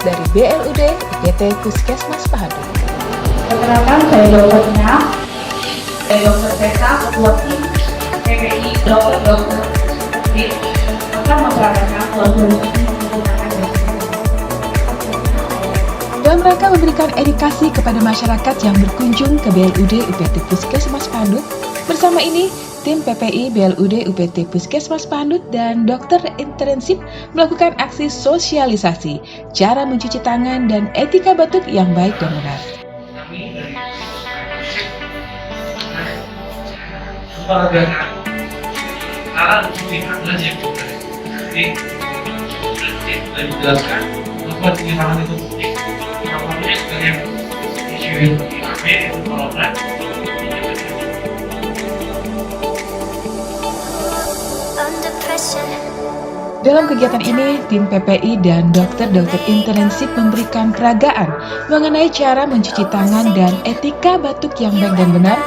dari BLUD UPT Puskesmas Pahadut. Perkenalkan, saya dokternya, saya dokter Tessa, ketua tim PPI, dokter akan memperagakan dalam rangka memberikan edukasi kepada masyarakat yang berkunjung ke BLUD UPT Puskesmas Pahadut. Bersama ini, tim PPI BLUD UPT Puskesmas Pahadut dan dokter intensif melakukan aksi sosialisasi cara mencuci tangan dan etika batuk yang baik dan benar. Cara mencuci tangan yang benar. Jadi, sudah dijelaskan bahwa cuci tangan itu penting. Apalagi dengan isu HIV, corona. Dalam kegiatan ini, tim PPI dan dokter-dokter intensif memberikan peragaan mengenai cara mencuci tangan dan etika batuk yang baik dan benar.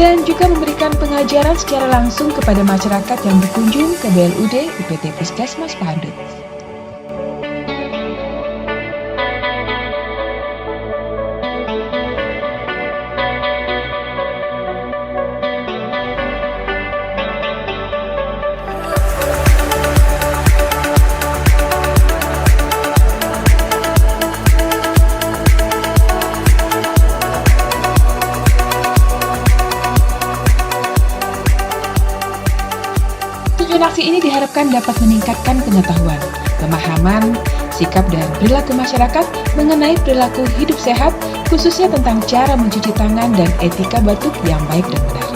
Dan juga memberikan pengajaran secara langsung kepada masyarakat yang berkunjung ke BLUD UPT Puskesmas Pahadut. Aksi ini diharapkan dapat meningkatkan pengetahuan, pemahaman, sikap dan perilaku masyarakat mengenai perilaku hidup sehat, khususnya tentang cara mencuci tangan dan etika batuk yang baik dan benar.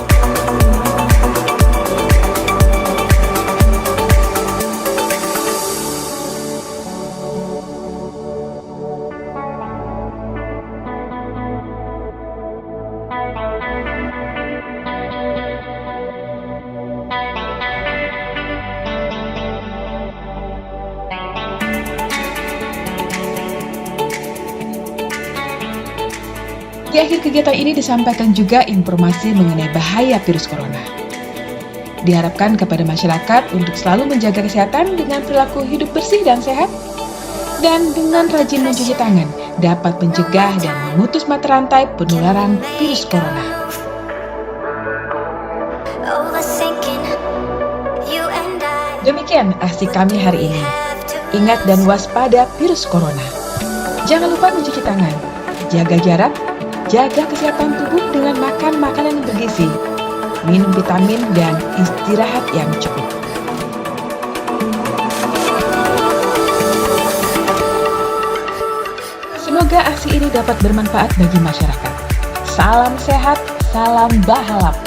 Di akhir kegiatan ini disampaikan juga informasi mengenai bahaya virus corona. Diharapkan kepada masyarakat untuk selalu menjaga kesehatan dengan perilaku hidup bersih dan sehat, dan dengan rajin mencuci tangan dapat mencegah dan memutus mata rantai penularan virus corona. Demikian aksi kami hari ini. Ingat dan waspada virus corona. Jangan lupa mencuci tangan, jaga jarak, jaga kesehatan tubuh dengan makan makanan yang bergizi, minum vitamin, dan istirahat yang cukup. Semoga aksi ini dapat bermanfaat bagi masyarakat. Salam sehat, salam bahalap.